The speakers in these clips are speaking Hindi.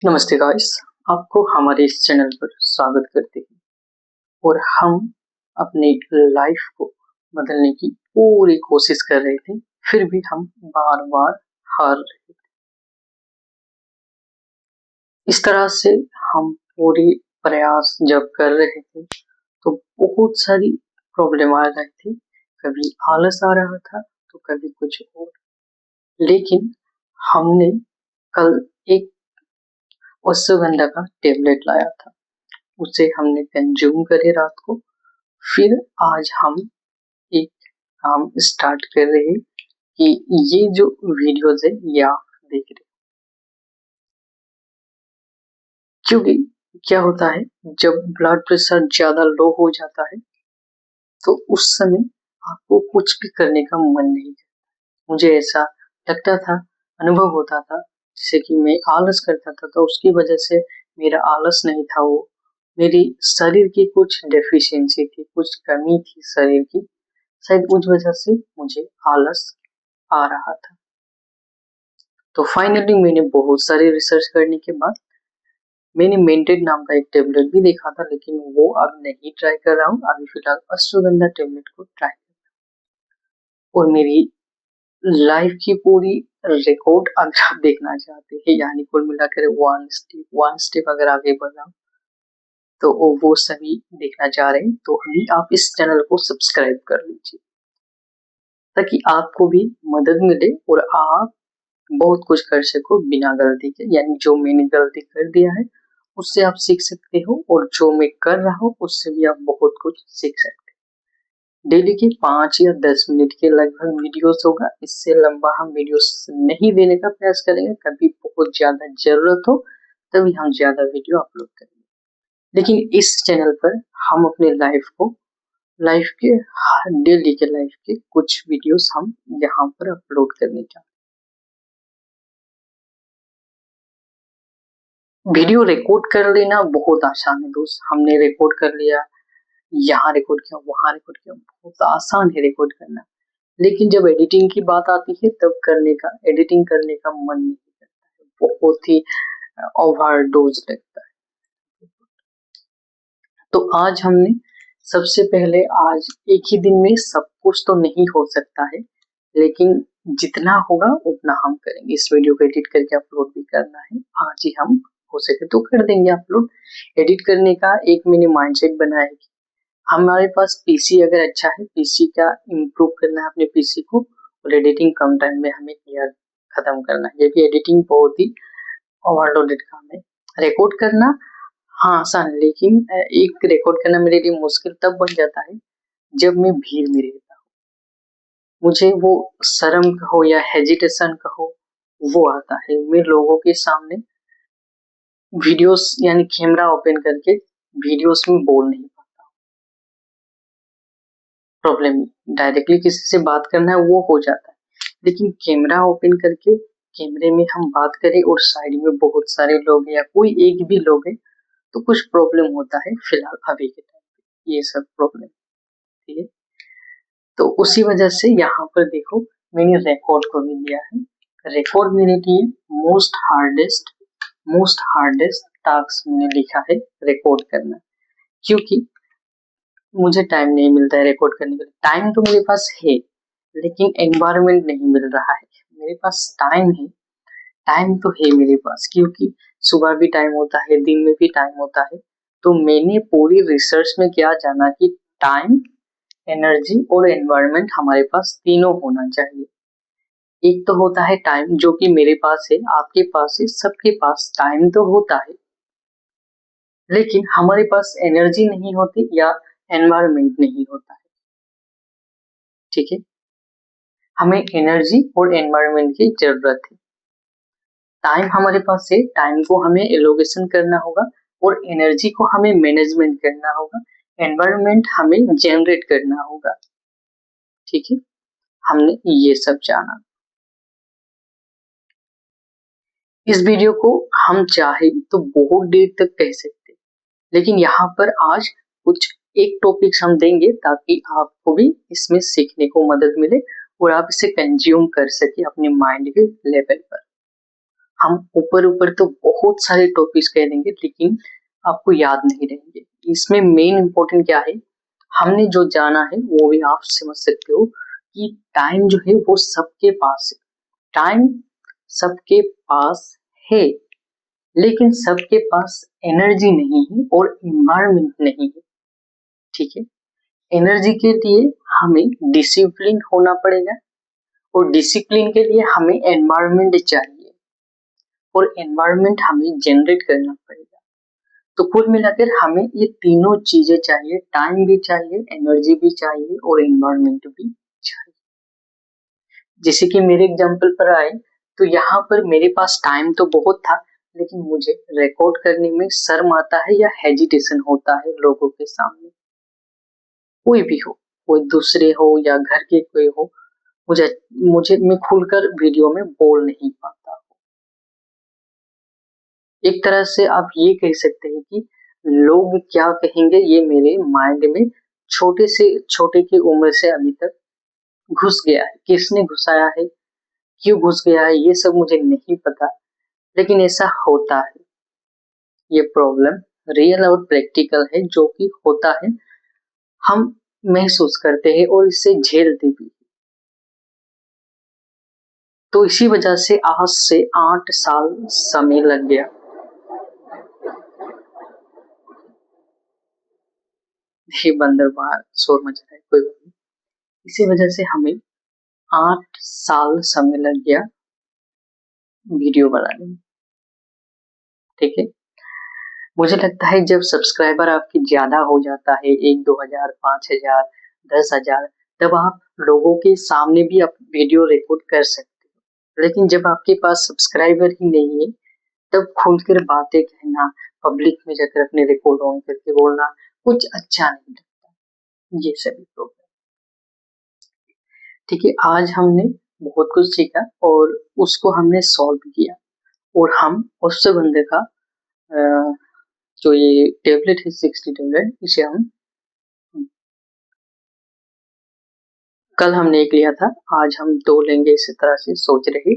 नमस्ते गाइस, आपको हमारे इस चैनल पर स्वागत करते हैं। और हम अपनी लाइफ को बदलने की पूरी कोशिश कर रहे थे, फिर भी हम बार बार हार रहे थे। इस तरह से हम पूरी प्रयास जब कर रहे थे तो बहुत सारी प्रॉब्लम आ रही थी। कभी आलस आ रहा था तो कभी कुछ और। लेकिन हमने कल एक अश्वगंधा का टेबलेट लाया था, उसे हमने कंज्यूम करे रात को। फिर आज हम एक काम स्टार्ट कर रहे हैं कि ये जो वीडियोस है ये आप देख रहे हैं, क्योंकि क्या होता है जब ब्लड प्रेशर ज्यादा लो हो जाता है तो उस समय आपको कुछ भी करने का मन नहीं करता। मुझे ऐसा लगता था, अनुभव होता था, जैसे कि मैं आलस करता था तो उसकी वजह से मेरा आलस नहीं था, वो मेरी शरीर की कुछ डेफिशिएंसी थी, कुछ कमी थी शरीर की। शायद उस वजह से मुझे आलस आ रहा था। तो फाइनली मैंने बहुत सारे रिसर्च करने के बाद मैंने मेंटेड नाम का एक टेबलेट भी देखा था, लेकिन वो अब नहीं ट्राई कर रहा हूँ। अभी फिलहाल अश्वगंधा टेबलेट को ट्राई कर रहा हूँ। और मेरी लाइफ की पूरी रिकॉर्ड अगर आप देखना चाहते हैं, यानी कुल मिलाकर वन स्टेप अगर आगे बढ़ रहा हूँ तो वो सभी देखना चाह रहे हैं तो अभी आप इस चैनल को सब्सक्राइब कर लीजिए, ताकि आपको भी मदद मिले और आप बहुत कुछ कर सको बिना गलती के। यानी जो मैंने गलती कर दिया है उससे आप सीख सकते हो, और जो मैं कर रहा हूँ उससे भी आप बहुत कुछ सीख सकते हो। डेली के 5 या 10 मिनट के लगभग वीडियोस होगा, इससे लंबा हम वीडियोस नहीं देने का प्रयास करेंगे। कभी बहुत ज्यादा जरूरत हो तभी हम ज्यादा वीडियो अपलोड करेंगे, लेकिन इस चैनल पर हम अपने लाइफ के डेली के लाइफ के कुछ वीडियोस हम यहाँ पर अपलोड करने चाहते हैं। वीडियो रिकॉर्ड कर लेना बहुत आसान है दोस्त। हमने रिकॉर्ड कर लिया, यहाँ रिकॉर्ड किया, वहां रिकॉर्ड किया, बहुत आसान है रिकॉर्ड करना। लेकिन जब एडिटिंग की बात आती है तब एडिटिंग करने का मन नहीं करता है, बहुत ही ओवरडोज लगता है। तो आज हमने सबसे पहले, आज एक ही दिन में सब कुछ तो नहीं हो सकता है, लेकिन जितना होगा उतना हम करेंगे। इस वीडियो को एडिट करके अपलोड भी करना है, आज ही हम हो सके तो कर देंगे अपलोड। एडिट करने का एक मैंने माइंडसेट बनाया है कि हमारे पास पीसी अगर अच्छा है, पीसी का इम्प्रूव करना है अपने पीसी को, और एडिटिंग कम टाइम में हमें क्लियर खत्म करना है। ये भी एडिटिंग बहुत ही ओवरलोडेड काम है। रिकॉर्ड करना हाँ आसान, लेकिन एक रिकॉर्ड करना मेरे लिए मुश्किल तब बन जाता है जब मैं भीड़ में रहता हूँ। मुझे वो शर्म कहो या हेजिटेशन कहो, वो आता है। मैं लोगों के सामने वीडियोस यानी कैमरा ओपन करके वीडियोस में बोल नहीं पाता। प्रॉब्लम डायरेक्टली किसी से बात करना है वो हो जाता है, लेकिन कैमरा ओपन करके कैमरे में हम बात करें और साइड में बहुत सारे लोग हैं या कोई एक भी लोग है तो कुछ प्रॉब्लम होता है। फिलहाल अभी के टाइम पे ये सब प्रॉब्लम, ठीक है। तो उसी वजह से यहाँ पर देखो मैंने रिकॉर्ड को भी दिया है। रिकॉर्ड मेरे लिए मोस्ट हार्डेस्ट टास्क मैंने लिखा है रिकॉर्ड करना, क्योंकि मुझे टाइम नहीं मिलता है रिकॉर्ड करने के लिए। टाइम तो मेरे पास है, लेकिन एनवायरनमेंट नहीं मिल रहा है। मेरे पास टाइम है, टाइम तो है मेरे पास, क्योंकि सुबह भी टाइम होता है, दिन में भी टाइम होता है। तो मैंने पूरी रिसर्च में क्या जाना कि टाइम, एनर्जी और एनवायरनमेंट हमारे पास तीनों होना चाहिए। एक तो होता है टाइम जो कि मेरे पास है, आपके पास है, सबके पास टाइम तो होता है, लेकिन हमारे पास एनर्जी नहीं होती या एनवायरनमेंट नहीं होता है, ठीक है। हमें एनर्जी और एनवायरनमेंट की जरूरत है। टाइम हमारे पास है, टाइम को हमें एलोकेशन करना होगा और एनर्जी को हमें मैनेजमेंट करना होगा, एनवायरनमेंट हमें जनरेट करना होगा, ठीक है। हमने ये सब जाना। इस वीडियो को हम चाहे तो बहुत देर तक कह सकते, लेकिन यहाँ पर आज कुछ एक टॉपिक्स हम देंगे ताकि आपको भी इसमें सीखने को मदद मिले और आप इसे कंज्यूम कर सके अपने माइंड के लेवल पर। हम ऊपर ऊपर तो बहुत सारे टॉपिक्स कह देंगे लेकिन आपको याद नहीं रहेंगे। इसमें मेन इम्पोर्टेंट क्या है, हमने जो जाना है वो भी आप समझ सकते हो कि टाइम जो है वो सबके पास है। टाइम सबके पास है लेकिन सबके पास एनर्जी नहीं है और इन्वायरमेंट नहीं है। ठीक है, एनर्जी के लिए हमें डिसिप्लिन होना पड़ेगा और डिसिप्लिन के लिए हमें एनवायरनमेंट चाहिए और एनवायरनमेंट हमें जनरेट करना पड़ेगा। तो कुल मिलाकर हमें ये तीनों चीजें चाहिए, टाइम भी चाहिए, एनर्जी भी चाहिए और एनवायरनमेंट भी चाहिए। जैसे कि मेरे एग्जांपल पर आए तो यहाँ पर मेरे पास टाइम तो बहुत था लेकिन मुझे रिकॉर्ड करने में शर्म आता है या हेजिटेशन होता है लोगों के सामने। कोई भी हो, कोई दूसरे हो या घर के कोई हो, मुझे मुझे मैं खुलकर वीडियो में बोल नहीं पाता। एक तरह से आप ये कह सकते हैं कि लोग क्या कहेंगे ये मेरे माइंड में छोटे से छोटे की उम्र से अभी तक घुस गया है। किसने घुसाया है, क्यों घुस गया है, ये सब मुझे नहीं पता, लेकिन ऐसा होता है। ये प्रॉब्लम रियल और प्रैक्टिकल है, जो कि होता है, हम महसूस करते हैं और इससे झेलते भी। तो इसी वजह से आज से 8 साल समय लग गया। ये बंदर बाहर शोर मच रहा है, कोई बात नहीं। इसी वजह से हमें 8 साल समय लग गया वीडियो बनाने में। ठीक है, मुझे लगता है जब सब्सक्राइबर आपके ज्यादा हो जाता है, 1-2 हजार, 5 हजार, 10 हजार, तब आप लोगों के सामने भी आप वीडियो रिकॉर्ड कर सकते हो। लेकिन जब आपके पास सब्सक्राइबर ही नहीं है तब खुलकर बातें कहना, पब्लिक में जाकर अपने रिकॉर्ड ऑन करके बोलना कुछ अच्छा नहीं लगता। ये सभी प्रॉब्लम। ठीक है, आज हमने बहुत कुछ सीखा और उसको हमने सॉल्व किया और हम उस बंदे का अ, जो ये टेबलेट है 60 टेबलेट, इसे हम कल हमने एक लिया था, आज हम 2 लेंगे, इसी तरह से सोच रहे।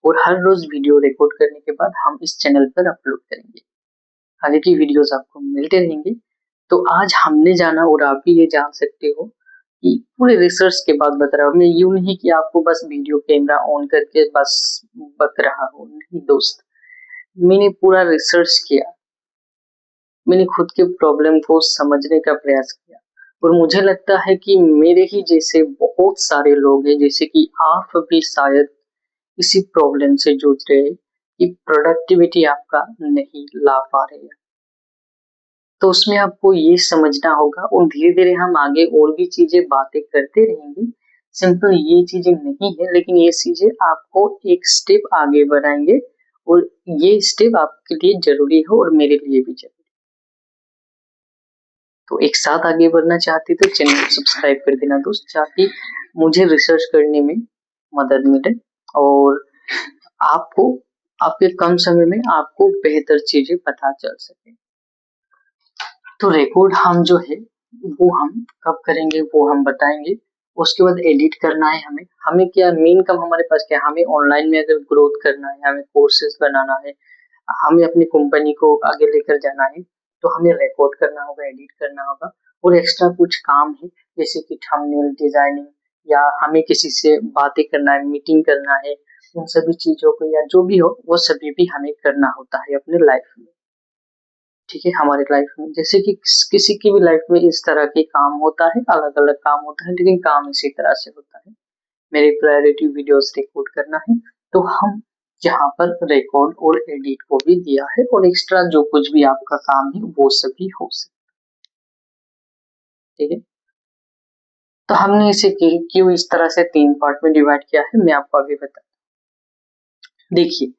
और हर रोज वीडियो रिकॉर्ड करने के बाद हम इस चैनल पर अपलोड करेंगे। आगे की वीडियोस आपको मिलते रहेंगे। तो आज हमने जाना और आप भी ये जान सकते हो कि पूरे रिसर्च के बाद बता रहा हूँ मैं, यूं नहीं कि आपको बस वीडियो कैमरा ऑन करके बस बक रहा हूँ, नहीं दोस्त। मैंने पूरा रिसर्च किया, मैंने खुद के प्रॉब्लम को समझने का प्रयास किया और मुझे लगता है कि मेरे ही जैसे बहुत सारे लोग हैं, जैसे कि आप भी शायद इसी प्रॉब्लम से जूझ रहे हैं कि प्रोडक्टिविटी आपका नहीं ला पा रहे हैं। तो उसमें आपको ये समझना होगा और धीरे धीरे हम आगे और भी चीजें बातें करते रहेंगे। सिंपल ये चीजें नहीं है लेकिन ये चीजें आपको एक स्टेप आगे बढ़ाएंगे और ये स्टेप आपके लिए जरूरी है और मेरे लिए भी जरूरी। तो एक साथ आगे बढ़ना चाहते तो चैनल को सब्सक्राइब कर देना दोस्त, ताकि मुझे रिसर्च करने में मदद मिले और आपको आपके कम समय में आपको बेहतर चीजें पता चल सके। तो रिकॉर्ड हम जो है वो हम कब करेंगे वो हम बताएंगे। उसके बाद एडिट करना है हमें। हमें क्या मेन काम हमारे पास क्या है, हमें ऑनलाइन में अगर ग्रोथ करना है, हमें कोर्सेज बनाना है, हमें अपनी कंपनी को आगे लेकर जाना है, तो हमें रिकॉर्ड करना होगा, एडिट करना होगा और एक्स्ट्रा कुछ काम है जैसे कि थंबनेल डिजाइनिंग या हमें किसी से बातें करना है, मीटिंग करना है, उन सभी चीजों को या जो भी हो वो सभी भी हमें करना होता है अपने लाइफ में। ठीक है, हमारे लाइफ में जैसे कि किसी की भी लाइफ में इस तरह के काम होता है, अलग अलग काम होता है लेकिन काम इसी तरह से होता है। मेरी प्रायोरिटी वीडियोस रिकॉर्ड करना है, तो हम यहाँ पर रिकॉर्ड और एडिट को भी दिया है और एक्स्ट्रा जो कुछ भी आपका काम है वो सभी हो सकता है। ठीक है, तो हमने इसे क्यों इस तरह से 3 पार्ट में डिवाइड किया है मैं आपको अभी बता। देखिए,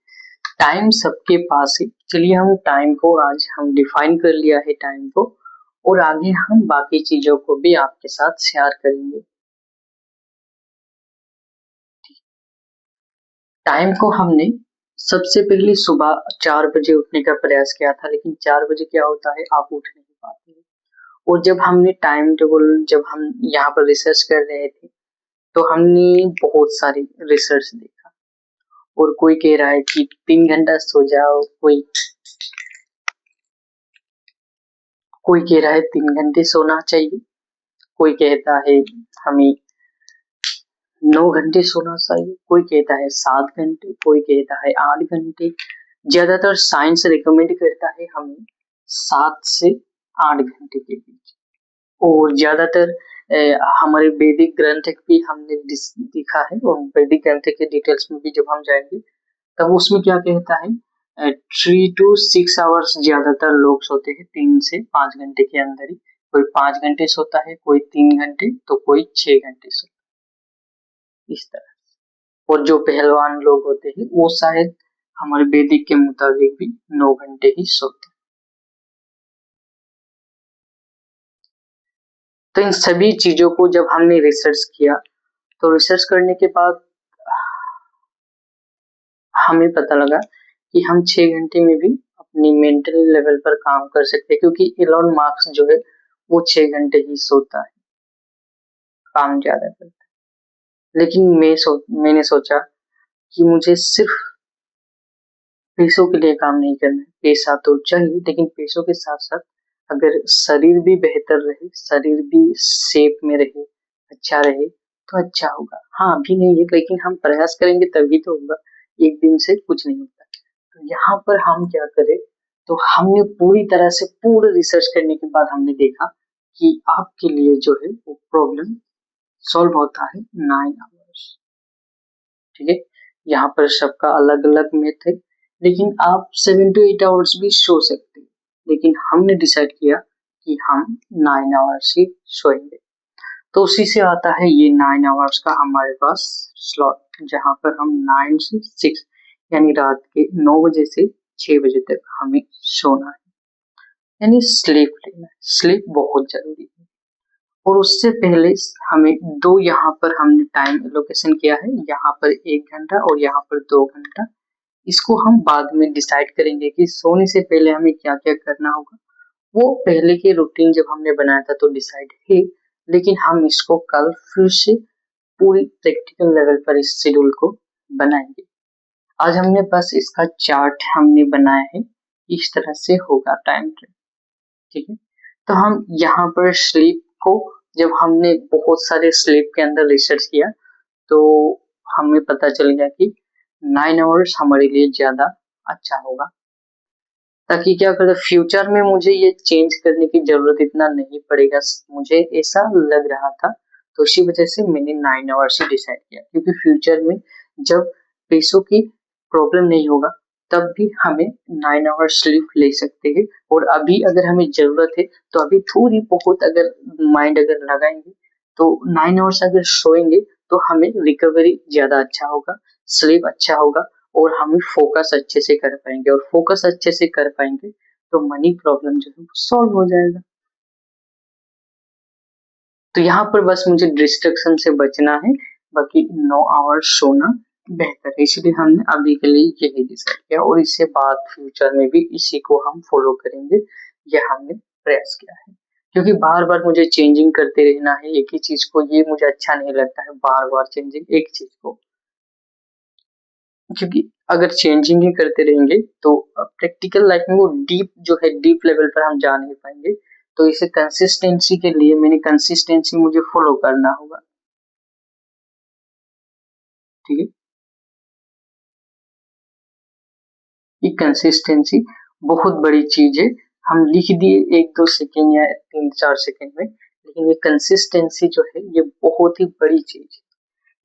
टाइम सबके पास है, चलिए हम टाइम को आज हम डिफाइन कर लिया है टाइम को और आगे हम बाकी चीजों को भी आपके साथ शेयर करेंगे। टाइम को हमने सबसे पहले सुबह 4 बजे उठने का प्रयास किया था, लेकिन 4 बजे क्या होता है आप उठ नहीं पाते हैं। और जब हमने टाइम टेबल जब हम यहाँ पर रिसर्च कर रहे थे तो हमने बहुत सारी रिसर्च देखा और कोई कह रहा है कि 3 घंटा सो जाओ, कोई कह रहा है 3 घंटे सोना चाहिए, कोई कहता है हमें 9 घंटे सोना चाहिए, कोई कहता है 7 घंटे, कोई कहता है 8 घंटे। ज्यादातर साइंस रिकमेंड करता है हमें 7 से 8 घंटे के बीच। और ज्यादातर हमारे वैदिक ग्रंथ भी हमने देखा है, और वैदिक ग्रंथ के डिटेल्स में भी जब हम जाएंगे तब उसमें क्या कहता है, 3 to 6 आवर्स ज्यादातर लोग सोते हैं, 3 से 5 घंटे के अंदर ही। कोई 5 घंटे सोता है, कोई 3 घंटे, तो कोई 6 घंटे सोता है, इस तरह। और जो पहलवान लोग होते हैं वो शायद हमारे वैदिक के मुताबिक भी 9 घंटे ही सोते हैं। तो इन सभी चीजों को जब हमने रिसर्च किया, तो रिसर्च करने के बाद हमें पता लगा कि हम 6 घंटे में भी अपनी मेंटल लेवल पर काम कर सकते हैं, क्योंकि इलॉन मार्क्स जो है वो 6 घंटे ही सोता है, काम ज्यादा करता है। लेकिन मैंने सोचा कि मुझे सिर्फ पैसों के लिए काम नहीं करना है। पैसा तो चाहिए, लेकिन पैसों के साथ साथ अगर शरीर भी बेहतर रहे, शरीर भी शेप में रहे, अच्छा रहे, तो अच्छा होगा। हाँ, अभी नहीं है, लेकिन हम प्रयास करेंगे तभी तो होगा, एक दिन से कुछ नहीं होता। तो यहाँ पर हम क्या करें, तो हमने पूरी तरह से पूरे रिसर्च करने के बाद हमने देखा कि आपके लिए जो है वो प्रॉब्लम सॉल्व होता है 9 आवर्स। ठीक है, यहाँ पर सबका अलग अलग मेथ है, लेकिन आप 7 to 8 आवर्स भी सो सकते हैं, लेकिन हमने डिसाइड किया कि हम 9 आवर्स ही सोएंगे। तो उसी से आता है ये 9 आवर्स का हमारे पास स्लॉट, जहां पर हम 9 से 6 यानी रात के 9 बजे से 6 बजे तक हमें सोना है, यानी स्लीप लेना है। स्लीप बहुत जरूरी है। और उससे पहले हमें दो, यहाँ पर हमने टाइम एलोकेशन किया है, यहाँ पर 1 घंटा और यहाँ पर 2 घंटा। इसको हम बाद में डिसाइड करेंगे कि सोने से पहले हमें क्या क्या करना होगा। वो पहले के रूटीन जब हमने बनाया था तो डिसाइड है, लेकिन हम इसको कल फिर से पूरी प्रैक्टिकल लेवल पर इस शेड्यूल को बनाएंगे। आज हमने बस इसका चार्ट हमने बनाया है, इस तरह से होगा टाइम ट्रेन। ठीक है, तो हम यहाँ पर स्लीप को, जब हमने बहुत सारे स्लीप के अंदर रिसर्च किया तो हमें पता चल गया कि 9 आवर्स हमारे लिए ज्यादा अच्छा होगा, ताकि क्या करते फ्यूचर में मुझे ये चेंज करने की जरूरत इतना नहीं पड़ेगा, मुझे ऐसा लग रहा था। तो इसी वजह से मैंने 9 आवर्स ही डिसाइड किया, क्योंकि फ्यूचर में जब पैसों की प्रॉब्लम नहीं होगा तब भी हमें 9 आवर्स स्लीप ले सकते हैं। और अभी अगर हमें जरूरत है तो अभी थोड़ी बहुत अगर माइंड अगर लगाएंगे तो 9 आवर्स अगर सोएंगे तो हमें रिकवरी ज्यादा अच्छा होगा, स्लीप अच्छा होगा, और हम फोकस अच्छे से कर पाएंगे। और फोकस अच्छे से कर पाएंगे तो मनी प्रॉब्लम जो है वो सॉल्व हो जाएगा। तो यहाँ पर बस मुझे डिस्ट्रक्शन से बचना है, बाकी 9 आवर्स सोना बेहतर है, इसलिए हमने अभी के लिए यही डिसाइड किया, और इससे बाद फ्यूचर में भी इसी को हम फॉलो करेंगे, यह हमने प्रयास किया है। क्योंकि बार बार मुझे चेंजिंग करते रहना है एक ही चीज को, ये मुझे अच्छा नहीं लगता है बार बार चेंजिंग एक चीज को, क्योंकि अगर चेंजिंग ही करते रहेंगे तो प्रैक्टिकल लाइफ में वो डीप जो है डीप लेवल पर हम जा नहीं पाएंगे। तो इसे कंसिस्टेंसी के लिए मैंने कंसिस्टेंसी मुझे फॉलो करना होगा। ठीक है, ये कंसिस्टेंसी बहुत बड़ी चीज है। हम लिख दिए 1-2 सेकेंड या 3-4 सेकेंड में, लेकिन ये कंसिस्टेंसी जो है ये बहुत ही बड़ी चीज है।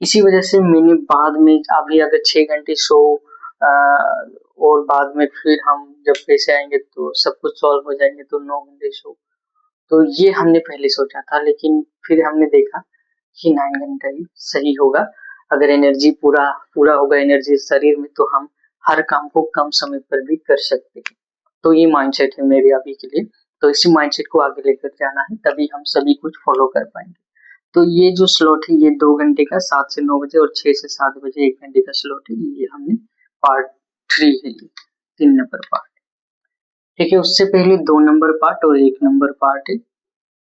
इसी वजह से मैंने बाद में अभी अगर 6 घंटे सो आ, और बाद में फिर हम जब पैसे आएंगे तो सब कुछ सॉल्व हो जाएंगे तो 9 घंटे सो, तो ये हमने पहले सोचा था, लेकिन फिर हमने देखा कि 9 घंटा ही सही होगा। अगर एनर्जी पूरा पूरा होगा एनर्जी शरीर में, तो हम हर काम को कम समय पर भी कर सकते हैं। तो ये माइंडसेट है मेरे अभी के लिए। तो इसी माइंडसेट को आगे लेकर जाना है, तभी हम सभी कुछ फॉलो कर पाएंगे। तो ये जो स्लॉट है ये 2 घंटे का 7 से 9 बजे और 6 से 7 बजे 1 घंटे का स्लॉट है, ये हमने पार्ट 3 है, ये 3 नंबर पार्ट। ठीक है, उससे पहले 2 नंबर पार्ट और 1 नंबर पार्ट है।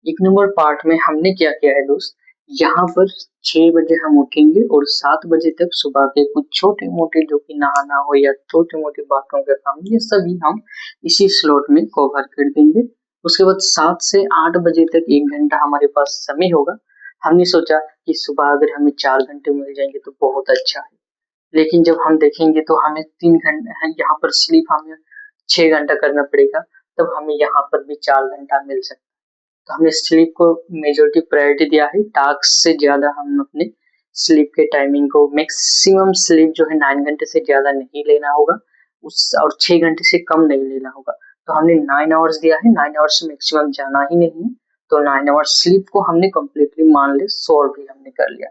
1 नंबर पार्ट में हमने क्या किया है दोस्त, यहाँ पर 6 बजे हम उठेंगे और 7 बजे तक सुबह के कुछ छोटे-मोटे जो कि नहाना हो या छोटे-मोटे बाथरूम का काम, ये सभी हम इसी स्लॉट में कवर कर देंगे। उसके बाद 7 से 8 बजे तक 1 घंटा हमारे पास समय होगा। हमने सोचा कि सुबह अगर हमें 4 घंटे मिल जाएँगे तो बहुत अच्छा है। लेकिन जब हम देखेंगे तो हमें 3 घंटे यहाँ पर स्लीप हमें 6 घंटा करना पड़ेगा, तब हमें यहाँ पर भी 4 घंटा मिल सकता है। तो हमने स्लीप को मेजॉरिटी प्रायोरिटी दिया है, टास्क से ज़्यादा हम अपने स्लीप के टाइमिंग को मैक्सिमम स्लीप जो है 9 घंटे से ज़्यादा नहीं लेना होगा उस और 6 घंटे से कम नहीं लेना होगा। तो हमने 9 आवर्स दिया है, 9 आवर्स से मैक्सिमम जाना ही नहीं है। तो 9 आवर्स स्लीप को हमने कंप्लीटली मान ले सोल्व भी हमने कर लिया।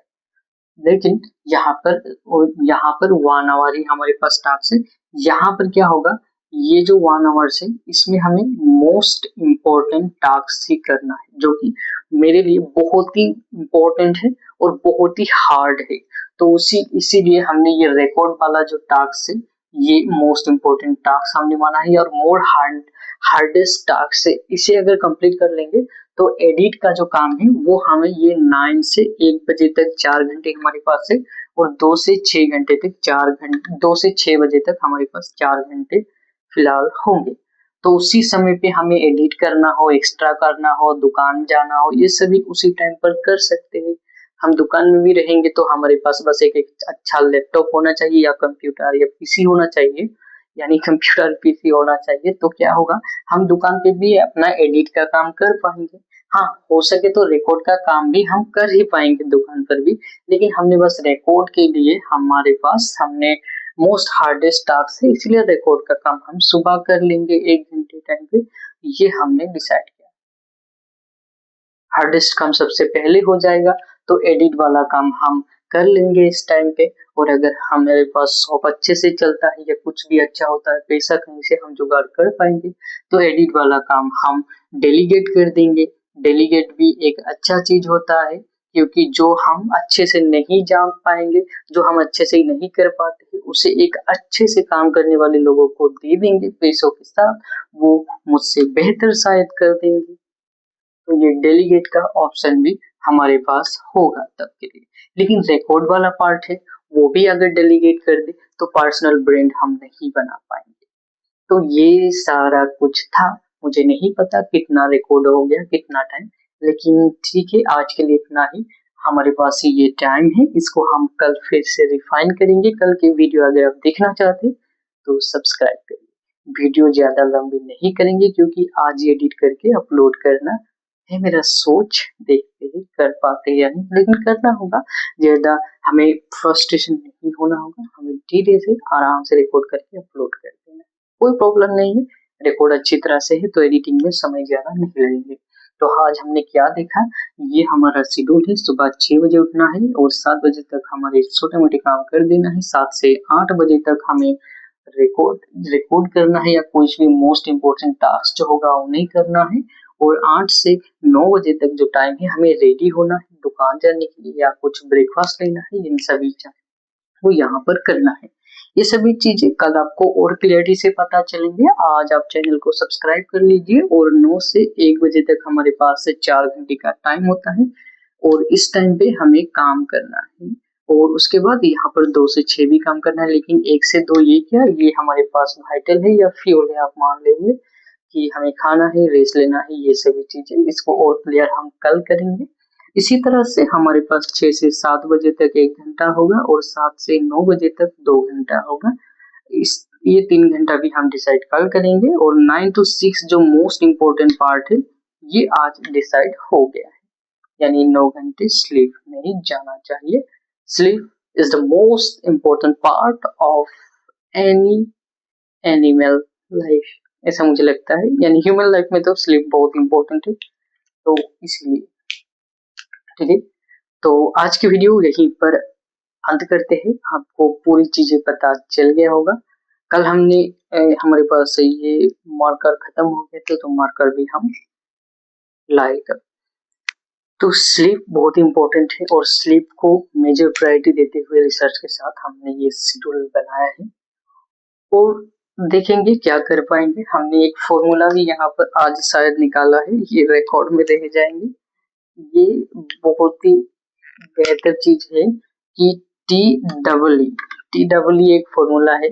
लेकिन यहाँ पर 1 आवर ही हमारे पास टास्क है। यहाँ पर क्या होगा, ये जो 1 आवर्स है इसमें हमें मोस्ट इम्पोर्टेंट टास्क ही करना है, जो कि मेरे लिए बहुत ही इम्पोर्टेंट है और बहुत ही हार्ड है। तो इसीलिए हमने ये रिकॉर्ड वाला जो टास्क है ये मोस्ट इम्पोर्टेंट टास्क हमने माना है और मोर हार्डेस्ट टास्क है। इसे अगर कंप्लीट कर लेंगे तो एडिट का जो काम है वो हमें ये 9 से 1 बजे तक 4 घंटे हमारे पास है और 2 से 6 घंटे तक 2 से 6 बजे तक हमारे पास 4 घंटे फिलहाल होंगे। तो उसी समय पे हमें एडिट करना हो, एक्स्ट्रा करना हो, दुकान जाना हो, ये सभी उसी टाइम पर कर सकते हैं। हम दुकान में भी रहेंगे तो हमारे पास बस एक अच्छा लैपटॉप होना चाहिए या कंप्यूटर या पीसी होना चाहिए, यानी कंप्यूटर पीसी होना चाहिए। तो क्या होगा, हम दुकान पे भी अपना एडिट का काम कर पाएंगे। हाँ, हो सके तो रिकॉर्ड का काम भी हम कर ही पाएंगे दुकान पर भी, लेकिन हमने बस रिकॉर्ड के लिए हमारे पास हमने मोस्ट हार्डेस्ट टास्क है, इसलिए रिकॉर्ड का काम हम सुबह कर लेंगे 1 घंटे टाइम पे, ये हमने डिसाइड किया। हार्डेस्ट काम सबसे पहले हो जाएगा तो एडिट वाला काम हम कर लेंगे इस टाइम पे। और अगर हमारे पास शॉप अच्छे से चलता है या कुछ भी अच्छा होता है, पैसा कहीं से हम जुगाड़ कर पाएंगे, तो एडिट वाला काम हम डेलीगेट कर देंगे। डेलीगेट भी एक अच्छा चीज होता है, क्योंकि जो हम अच्छे से नहीं जान पाएंगे, जो हम अच्छे से नहीं कर पाते, उसे एक अच्छे से काम करने वाले लोगों को दे देंगे पैसों के साथ, वो मुझसे बेहतर शायद कर देंगे। तो ये डेलीगेट का ऑप्शन भी हमारे पास होगा तब के लिए। लेकिन रिकॉर्ड वाला पार्ट है, वो भी अगर डेलीगेट कर दे तो पर्सनल ब्रांड हम नहीं बना पाएंगे। तो ये सारा कुछ था। मुझे नहीं पता कितना रिकॉर्ड हो गया, कितना टाइम, लेकिन ठीक है, आज के लिए इतना ही। हमारे पास ये टाइम है, इसको हम कल फिर से रिफाइन करेंगे। कल की वीडियो अगर आप देखना चाहते तो सब्सक्राइब करिए। वीडियो ज्यादा लंबी नहीं करेंगे क्योंकि आज एडिट करके अपलोड करना है मेरा सोच, देखते ही कर पाते या नहीं, लेकिन करना होगा। ज्यादा हमें फ्रस्ट्रेशन नहीं होना होगा, हमें धीरे से आराम से रिकॉर्ड करके अपलोड कर देना, कोई प्रॉब्लम नहीं है। रिकॉर्ड अच्छी तरह से है तो एडिटिंग में समय ज्यादा नहीं लगेंगे। तो आज हमने क्या देखा, ये हमारा शेड्यूल है। सुबह 6 बजे उठना है और 7 बजे तक हमारे छोटे मोटे काम कर देना है। 7 से 8 बजे तक हमें रिकॉर्ड रिकॉर्ड करना है या कुछ भी मोस्ट इम्पोर्टेंट टास्क जो होगा उन्हें करना है। और 8 से 9 बजे तक जो टाइम है हमें रेडी होना है दुकान जाने के लिए या कुछ ब्रेकफास्ट लेना है, इन सभी वो यहाँ पर करना है। ये सभी चीजें कल आपको और क्लियरिटी से पता चलेंगे। आज आप चैनल को सब्सक्राइब कर लीजिए। और 9 से 1 बजे तक हमारे पास से 4 घंटे का टाइम होता है और इस टाइम पे हमें काम करना है। और उसके बाद यहाँ पर 2 से 6 भी काम करना है, लेकिन 1 से 2 ये क्या, ये हमारे पास वाइटल है या फ्यूल है, आप मान लेंगे कि हमें खाना है, रेस्ट लेना है, ये सभी चीजें। इसको और क्लियर हम कल करेंगे। इसी तरह से हमारे पास 6 से 7 बजे तक 1 घंटा होगा और 7 से 9 बजे तक 2 घंटा होगा। ये 3 घंटा भी हम डिसाइड कल करेंगे। और 9 to 6 जो मोस्ट इम्पोर्टेंट पार्ट है, ये आज डिसाइड हो गया है, यानी 9 घंटे स्लीप नहीं जाना चाहिए। Sleep is the most important part of any animal life, ऐसा मुझे लगता है। यानी ह्यूमन लाइफ में तो स्लीप बहुत इम्पोर्टेंट है, तो इसलिए ठीक है। तो आज की वीडियो यहीं पर अंत करते हैं। आपको पूरी चीजें पता चल गया होगा। कल हमने हमारे पास ये मार्कर खत्म हो गए थे, तो मार्कर भी हम लाएगा। तो स्लीप बहुत इंपॉर्टेंट है और स्लीप को मेजर प्रायोरिटी देते हुए रिसर्च के साथ हमने ये शेड्यूल बनाया है और देखेंगे क्या कर पाएंगे। हमने एक फॉर्मूला भी यहाँ पर आज शायद निकाला है, ये रिकॉर्ड में रह जाएंगे। ये बहुत ही बेहतर चीज है कि टी एक फॉर्मूला है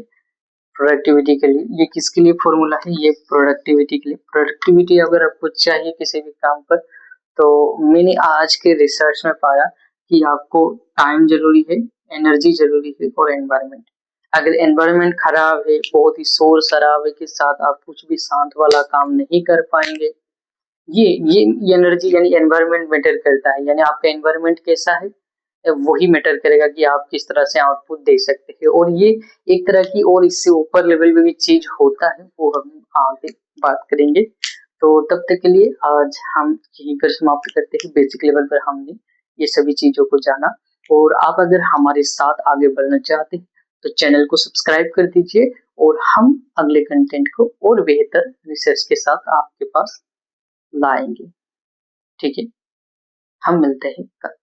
प्रोडक्टिविटी के लिए। ये किसके लिए फॉर्मूला है? ये प्रोडक्टिविटी के लिए। प्रोडक्टिविटी अगर आपको चाहिए किसी भी काम पर, तो मैंने आज के रिसर्च में पाया कि आपको टाइम जरूरी है, एनर्जी जरूरी है और एनवायरनमेंट। अगर एनवायरनमेंट खराब है, बहुत ही शोर शराबे के साथ आप कुछ भी शांत वाला काम नहीं कर पाएंगे। ये एनर्जी यानी एनवायरनमेंट मैटर करता है, यानी आपका एनवायरनमेंट कैसा है वही मैटर करेगा कि आप किस तरह से आउटपुट दे सकते हैं। और ये एक तरह की और इससे ऊपर लेवल में भी चीज होता है, वो हम आगे बात करेंगे। तो तब तक के लिए आज हम यहीं पर समाप्त करते हैं। बेसिक लेवल पर हमने ये सभी चीजों को जाना, और आप अगर हमारे साथ आगे बढ़ना चाहते हैं तो चैनल को सब्सक्राइब कर दीजिए, और हम अगले कंटेंट को और बेहतर रिसर्च के साथ आपके पास लाएंगे। ठीक है, हम मिलते हैं कल।